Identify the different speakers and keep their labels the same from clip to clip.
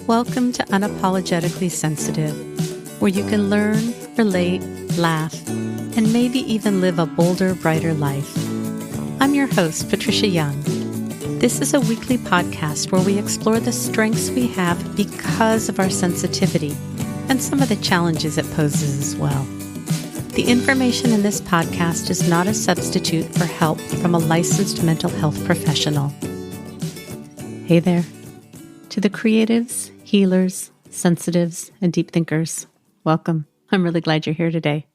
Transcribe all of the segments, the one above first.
Speaker 1: Welcome to Unapologetically Sensitive, where you can learn, relate, laugh, and maybe even live a bolder, brighter life. I'm your host, Patricia Young. This is a weekly podcast where we explore the strengths we have because of our sensitivity and some of the challenges it poses as well. The information in this podcast is not a substitute for help from a licensed mental health professional. Hey there. To the creatives, healers, sensitives, and deep thinkers, welcome. I'm really glad you're here today.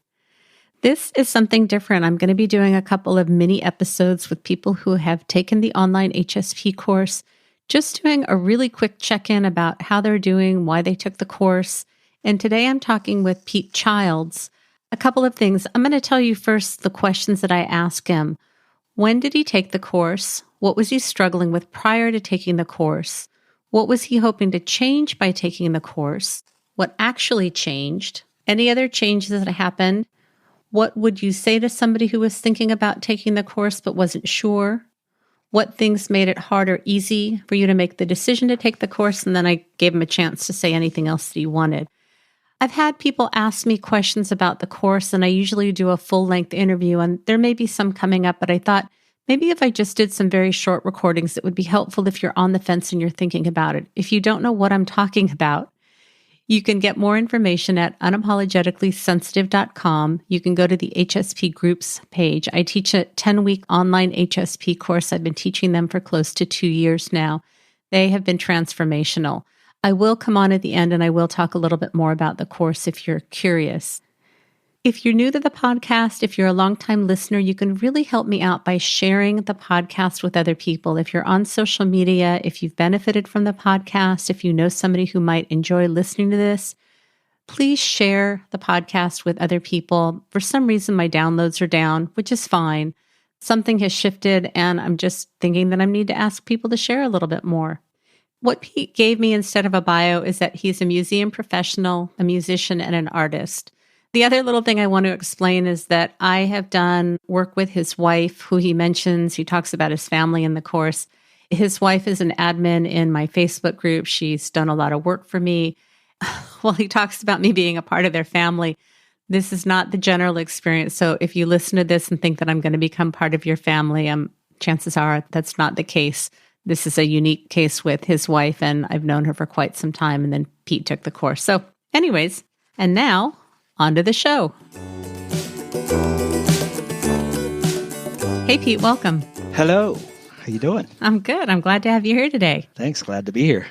Speaker 1: This is something different. I'm going to be doing a couple of mini episodes with people who have taken the Online HSP course, just doing a really quick check-in about how they're doing, why they took the course. And today I'm talking with Pete Childs. A couple of things. I'm going to tell you first the questions that I asked him. When did he take the course? What was he struggling with prior to taking the course? What was he hoping to change by taking the course? What actually changed? Any other changes that happened? What would you say to somebody who was thinking about taking the course but wasn't sure? What things made it hard or easy for you to make the decision to take the course? And then I gave him a chance to say anything else that he wanted. I've had people ask me questions about the course, and I usually do a full-length interview, and there may be some coming up, but I thought maybe if I just did some very short recordings, it would be helpful if you're on the fence and you're thinking about it. If you don't know what I'm talking about, you can get more information at unapologeticallysensitive.com. You can go to the HSP groups page. I teach a 10-week online HSP course. I've been teaching them for close to 2 years now. They have been transformational. I will come on at the end and I will talk a little bit more about the course if you're curious. If you're new to the podcast, if you're a longtime listener, you can really help me out by sharing the podcast with other people. If you're on social media, if you've benefited from the podcast, if you know somebody who might enjoy listening to this, please share the podcast with other people. For some reason, my downloads are down, which is fine. Something has shifted, and I'm just thinking that I need to ask people to share a little bit more. What Pete gave me instead of a bio is that he's a museum professional, a musician, and an artist. The other little thing I want to explain is that I have done work with his wife, who he mentions. He talks about his family in the course. His wife is an admin in my Facebook group. She's done a lot of work for me. While he talks about me being a part of their family, this is not the general experience. So if you listen to this and think that I'm going to become part of your family, chances are that's not the case. This is a unique case with his wife, and I've known her for quite some time, and then Pete took the course. So anyways, and now on to the show. Hey, Pete, welcome.
Speaker 2: Hello. How you doing?
Speaker 1: I'm good. I'm glad to have you here today.
Speaker 2: Thanks. Glad to be here.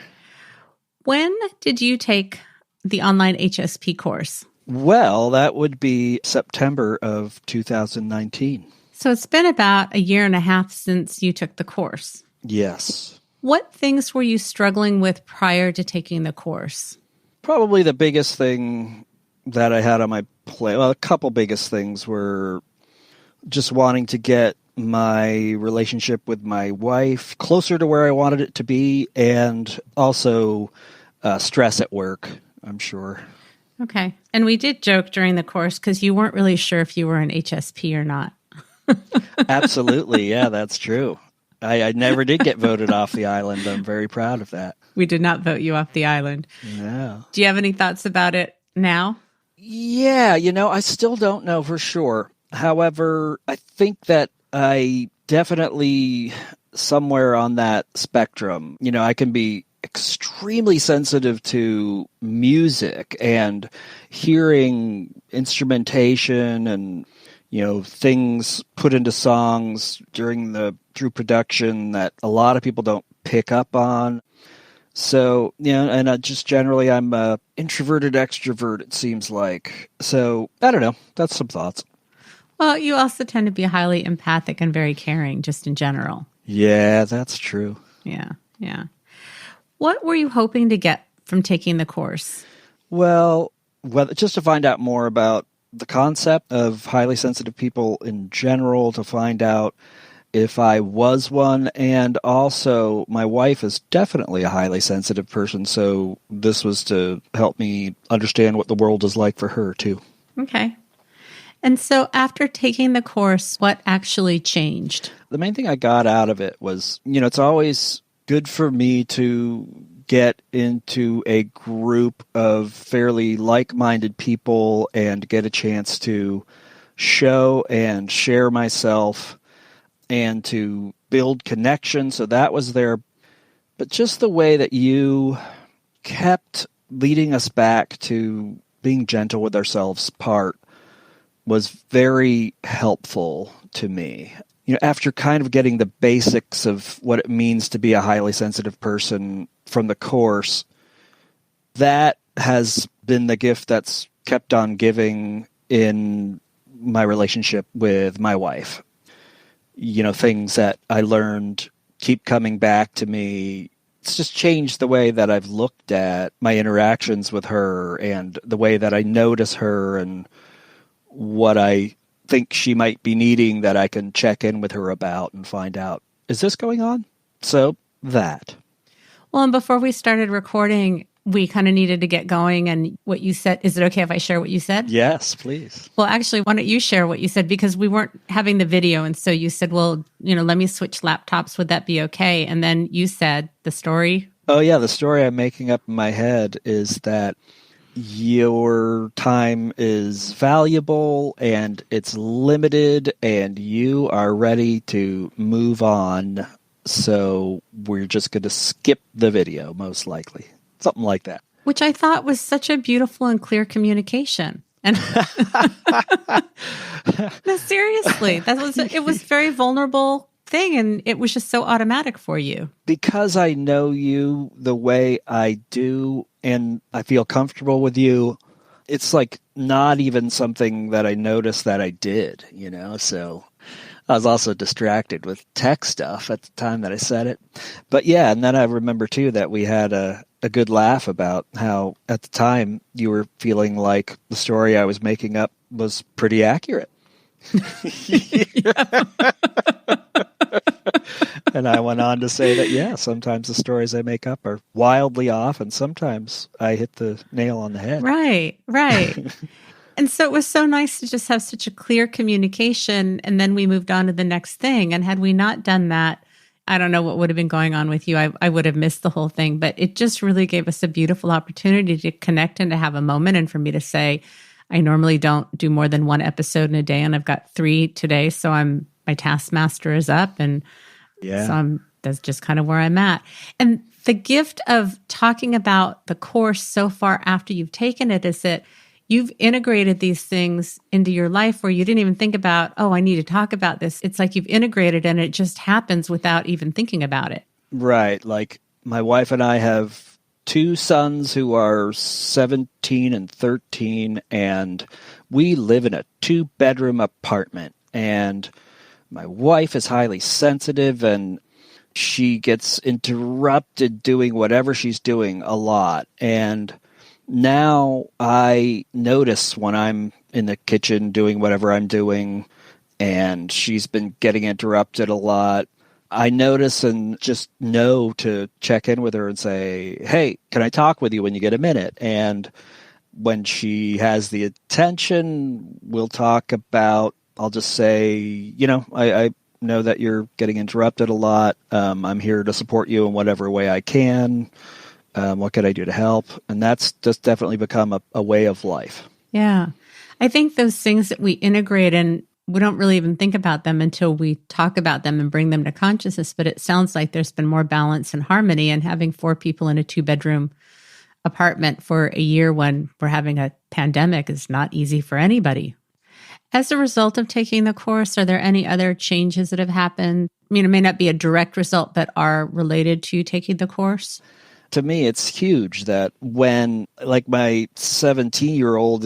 Speaker 1: When did you take the Online HSP course?
Speaker 2: Well, that would be September of 2019.
Speaker 1: So it's been about a year and a half since you took the course.
Speaker 2: Yes.
Speaker 1: What things were you struggling with prior to taking the course?
Speaker 2: Probably the biggest thing that I had on my plate, well, a couple biggest things were just wanting to get my relationship with my wife closer to where I wanted it to be, and also stress at work, I'm sure. Okay.
Speaker 1: And we did joke during the course because you weren't really sure if you were an HSP or not.
Speaker 2: Absolutely. Yeah, that's true. I never did get voted off the island. I'm very proud of that.
Speaker 1: We did not vote you off the island.
Speaker 2: Yeah.
Speaker 1: Do you have any thoughts about it now?
Speaker 2: Yeah, I still don't know for sure. However, I think that I definitely somewhere on that spectrum, I can be extremely sensitive to music and hearing instrumentation and, things put into songs through production that a lot of people don't pick up on. So, and just generally I'm a introverted extrovert, it seems like. So, I don't know. That's some thoughts.
Speaker 1: Well, you also tend to be highly empathic and very caring, just in general.
Speaker 2: Yeah, that's true.
Speaker 1: Yeah. What were you hoping to get from taking the course?
Speaker 2: Well, just to find out more about the concept of highly sensitive people in general, to find out if I was one, and also my wife is definitely a highly sensitive person, so this was to help me understand what the world is like for her, too.
Speaker 1: Okay. And so after taking the course, what actually changed?
Speaker 2: The main thing I got out of it was, it's always good for me to get into a group of fairly like-minded people and get a chance to show and share myself and to build connection. So that was there. But just the way that you kept leading us back to being gentle with ourselves part was very helpful to me. After kind of getting the basics of what it means to be a highly sensitive person from the course, that has been the gift that's kept on giving in my relationship with my wife. Things that I learned keep coming back to me. It's just changed the way that I've looked at my interactions with her and the way that I notice her and what I think she might be needing that I can check in with her about and find out, is this going on? So that.
Speaker 1: Well, and before we started recording, we kind of needed to get going. And what you said, is it okay if I share what you said?
Speaker 2: Yes, please.
Speaker 1: Well, actually, why don't you share what you said? Because we weren't having the video. And so you said, well, let me switch laptops. Would that be okay? And then you said the story.
Speaker 2: Oh, yeah. The story I'm making up in my head is that your time is valuable and it's limited and you are ready to move on. So we're just going to skip the video, most likely. Something like that.
Speaker 1: Which I thought was such a beautiful and clear communication. And no, seriously, it was a very vulnerable thing, and it was just so automatic for you.
Speaker 2: Because I know you the way I do, and I feel comfortable with you, it's like not even something that I noticed that I did, so I was also distracted with tech stuff at the time that I said it. But yeah, and then I remember too that we had a good laugh about how at the time you were feeling like the story I was making up was pretty accurate. And I went on to say that, yeah, sometimes the stories I make up are wildly off and sometimes I hit the nail on the head.
Speaker 1: Right. And so it was so nice to just have such a clear communication. And then we moved on to the next thing. And had we not done that, I don't know what would have been going on with you. I would have missed the whole thing. But it just really gave us a beautiful opportunity to connect and to have a moment. And for me to say, I normally don't do more than one episode in a day. And I've got 3 today. So my taskmaster is up. And so that's just kind of where I'm at. And the gift of talking about the course so far after you've taken it is that you've integrated these things into your life where you didn't even think about, oh, I need to talk about this. It's like you've integrated and it just happens without even thinking about it.
Speaker 2: Right. Like my wife and I have 2 sons who are 17 and 13, and we live in a 2-bedroom apartment. And my wife is highly sensitive and she gets interrupted doing whatever she's doing a lot. And now I notice when I'm in the kitchen doing whatever I'm doing and she's been getting interrupted a lot, I notice and just know to check in with her and say, hey, can I talk with you when you get a minute? And when she has the attention, we'll talk about, I'll just say, I know that you're getting interrupted a lot. I'm here to support you in whatever way I can. What could I do to help? And that's just definitely become a way of life.
Speaker 1: Yeah. I think those things that we integrate, and we don't really even think about them until we talk about them and bring them to consciousness. But it sounds like there's been more balance and harmony, and having 4 people in a 2-bedroom apartment for a year when we're having a pandemic is not easy for anybody. As a result of taking the course, are there any other changes that have happened? I mean, it may not be a direct result, but are related to taking the course?
Speaker 2: To me, it's huge that when, like, my 17-year-old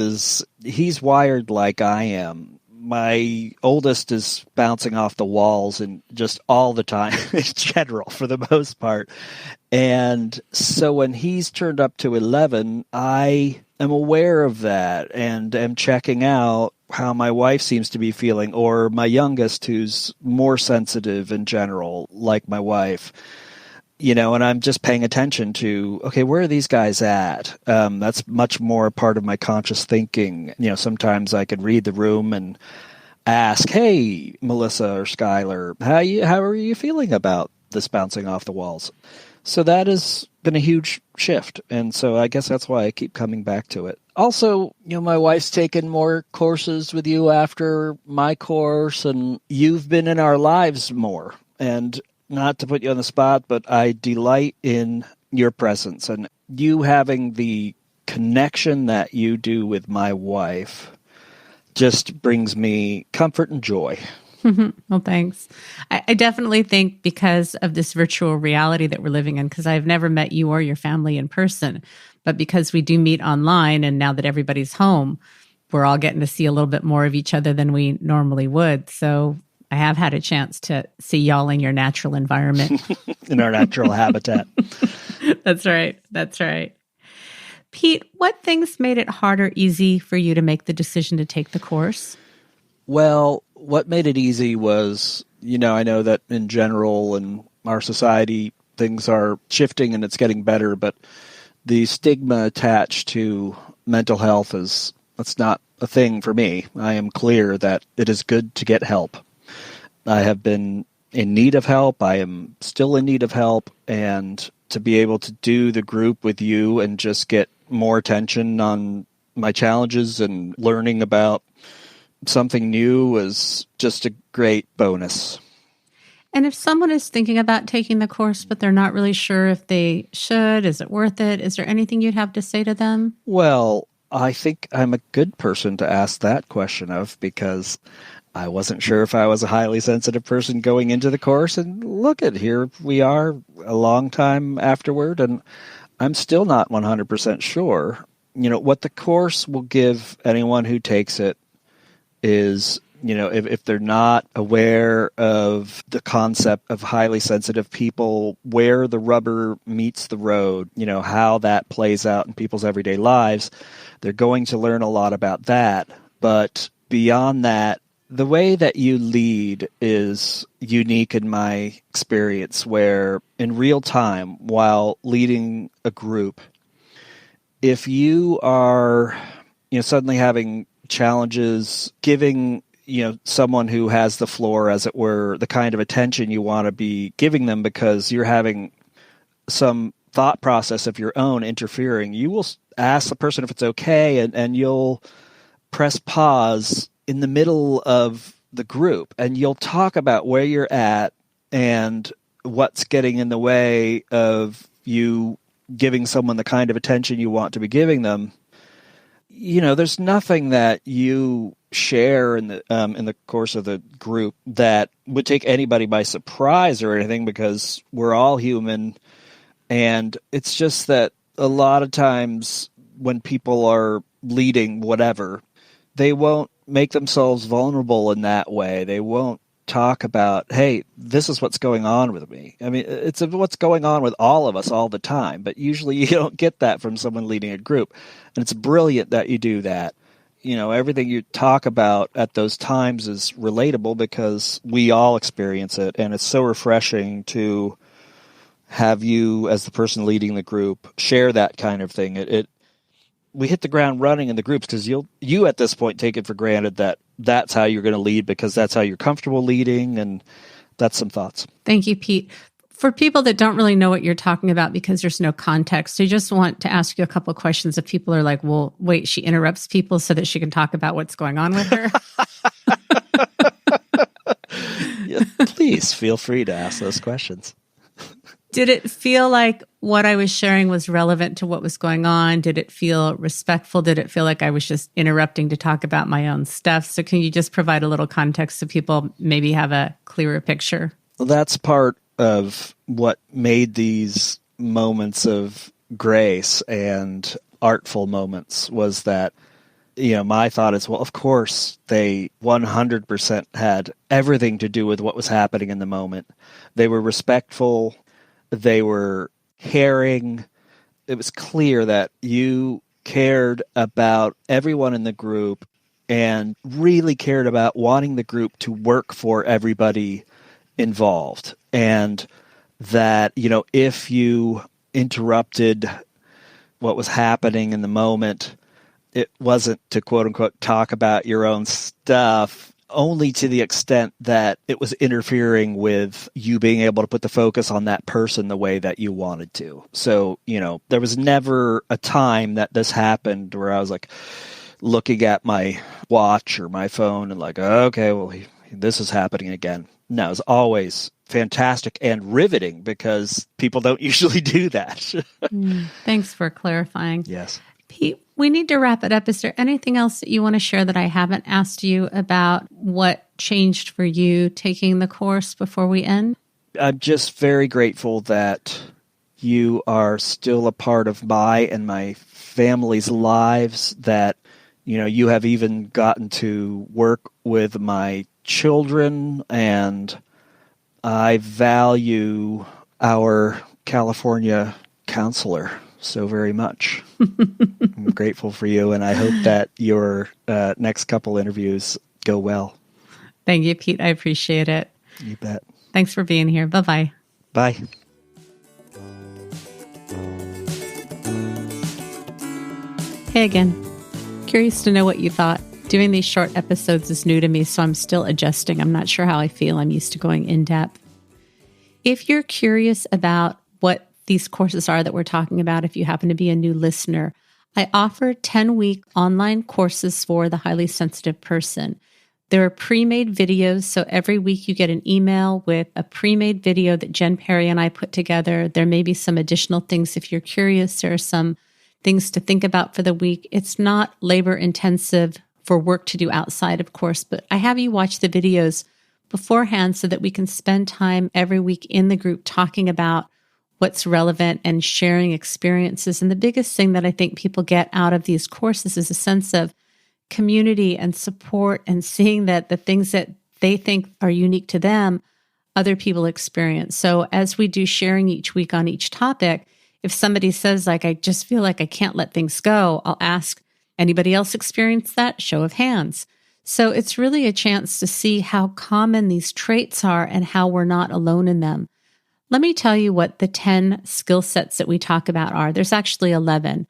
Speaker 2: he's wired like I am. My oldest is bouncing off the walls and just all the time in general, for the most part. And so when he's turned up to 11, I am aware of that and am checking out how my wife seems to be feeling, or my youngest, who's more sensitive in general, like my wife. And I'm just paying attention to, okay, where are these guys at? That's much more part of my conscious thinking. Sometimes I could read the room and ask, hey, Melissa or Skylar, how are you feeling about this bouncing off the walls? So that has been a huge shift. And so I guess that's why I keep coming back to it. Also, my wife's taken more courses with you after my course, and you've been in our lives more. And not to put you on the spot, but I delight in your presence and you having the connection that you do with my wife just brings me comfort and joy.
Speaker 1: Well, thanks. I definitely think because of this virtual reality that we're living in, because I've never met you or your family in person, but because we do meet online and now that everybody's home, we're all getting to see a little bit more of each other than we normally would. So I have had a chance to see y'all in your natural environment.
Speaker 2: In our natural habitat.
Speaker 1: That's right. That's right. Pete, what things made it hard or easy for you to make the decision to take the course?
Speaker 2: Well, what made it easy was, I know that in general in our society, things are shifting and it's getting better, but the stigma attached to mental health that's not a thing for me. I am clear that it is good to get help. I have been in need of help. I am still in need of help. And to be able to do the group with you and just get more attention on my challenges and learning about something new was just a great bonus.
Speaker 1: And if someone is thinking about taking the course, but they're not really sure if they should, is it worth it? Is there anything you'd have to say to them?
Speaker 2: Well, I think I'm a good person to ask that question of, because I wasn't sure if I was a highly sensitive person going into the course. And look at here, we are a long time afterward, and I'm still not 100% sure. What the course will give anyone who takes it is, if they're not aware of the concept of highly sensitive people, where the rubber meets the road, how that plays out in people's everyday lives, they're going to learn a lot about that. But beyond that, the way that you lead is unique in my experience, where in real time, while leading a group, if you are, suddenly having challenges, giving, someone who has the floor, as it were, the kind of attention you want to be giving them because you're having some thought process of your own interfering, you will ask the person if it's okay, and you'll press pause in the middle of the group, and you'll talk about where you're at and what's getting in the way of you giving someone the kind of attention you want to be giving them. There's nothing that you share in the course of the group that would take anybody by surprise or anything, because we're all human. And it's just that a lot of times when people are leading whatever, they won't make themselves vulnerable in that way. They won't talk about, hey, this is what's going on with me. I mean, it's what's going on with all of us all the time, but usually you don't get that from someone leading a group. And it's brilliant that you do that. Everything you talk about at those times is relatable because we all experience it. And it's so refreshing to have you, as the person leading the group, share that kind of thing. We hit the ground running in the groups because you at this point take it for granted that that's how you're going to lead because that's how you're comfortable leading, and that's some thoughts.
Speaker 1: Thank you, Pete. For people that don't really know what you're talking about because there's no context, I just want to ask you a couple of questions. If people are like, well, wait, she interrupts people so that she can talk about what's going on with her.
Speaker 2: Yeah, please feel free to ask those questions.
Speaker 1: Did it feel like what I was sharing was relevant to what was going on? Did it feel respectful? Did it feel like I was just interrupting to talk about my own stuff? So can you just provide a little context so people maybe have a clearer picture?
Speaker 2: Well, that's part of what made these moments of grace and artful moments was that, my thought is, well, of course, they 100% had everything to do with what was happening in the moment. They were respectful. They were caring. It was clear that you cared about everyone in the group and really cared about wanting the group to work for everybody involved. And that, if you interrupted what was happening in the moment, it wasn't to quote unquote talk about your own stuff only to the extent that it was interfering with you being able to put the focus on that person the way that you wanted to. So, there was never a time that this happened where I was like looking at my watch or my phone and like, okay, well, this is happening again. No, it's always fantastic and riveting because people don't usually do that.
Speaker 1: Thanks for clarifying.
Speaker 2: Yes.
Speaker 1: Pete, we need to wrap it up. Is there anything else that you want to share that I haven't asked you about what changed for you taking the course before we end?
Speaker 2: I'm just very grateful that you are still a part of my and my family's lives, that, you have even gotten to work with my children, and I value our California counselor so very much. I'm grateful for you, and I hope that your next couple interviews go well.
Speaker 1: Thank you, Pete. I appreciate it.
Speaker 2: You bet.
Speaker 1: Thanks for being here. Bye-bye.
Speaker 2: Bye.
Speaker 1: Hey again. Curious to know what you thought. Doing these short episodes is new to me, so I'm still adjusting. I'm not sure how I feel. I'm used to going in depth. If you're curious about what these courses are that we're talking about, if you happen to be a new listener, I offer 10-week online courses for the highly sensitive person. There are pre-made videos, so every week you get an email with a pre-made video that Jen Perry and I put together. There may be some additional things if you're curious. There are some things to think about for the week. It's not labor-intensive for work to do outside, of course, but I have you watch the videos beforehand so that we can spend time every week in the group talking about what's relevant and sharing experiences. And the biggest thing that I think people get out of these courses is a sense of community and support, and seeing that the things that they think are unique to them, other people experience. So as we do sharing each week on each topic, if somebody says, like, I just feel like I can't let things go, I'll ask, anybody else experience that? Show of hands. So it's really a chance to see how common these traits are and how we're not alone in them. Let me tell you what the 10 skill sets that we talk about are. There's actually 11.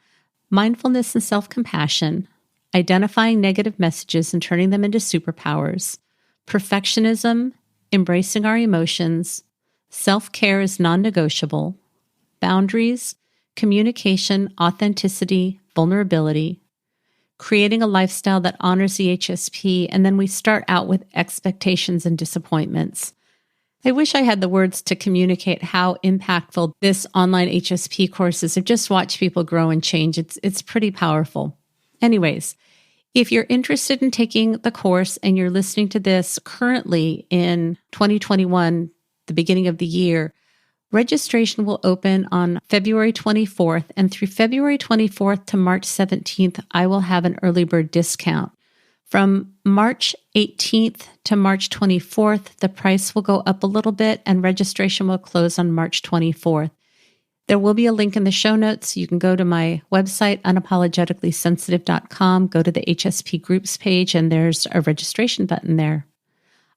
Speaker 1: Mindfulness and self-compassion, identifying negative messages and turning them into superpowers, perfectionism, embracing our emotions, self-care is non-negotiable, boundaries, communication, authenticity, vulnerability, creating a lifestyle that honors the HSP, and then we start out with expectations and disappointments. I wish I had the words to communicate how impactful this online HSP course is. I've just watched people grow and change. It's pretty powerful. Anyways, if you're interested in taking the course and you're listening to this currently in 2021, the beginning of the year, registration will open on February 24th, and through February 24th to March 17th, I will have an early bird discount. From March 18th to March 24th, the price will go up a little bit and registration will close on March 24th. There will be a link in the show notes. You can go to my website, unapologeticallysensitive.com, go to the HSP groups page, and there's a registration button there.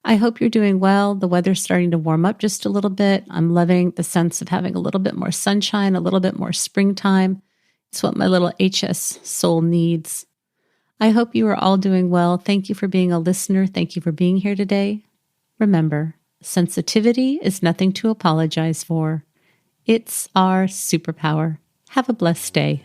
Speaker 1: I hope you're doing well. The weather's starting to warm up just a little bit. I'm loving the sense of having a little bit more sunshine, a little bit more springtime. It's what my little HS soul needs. I hope you are all doing well. Thank you for being a listener. Thank you for being here today. Remember, sensitivity is nothing to apologize for. It's our superpower. Have a blessed day.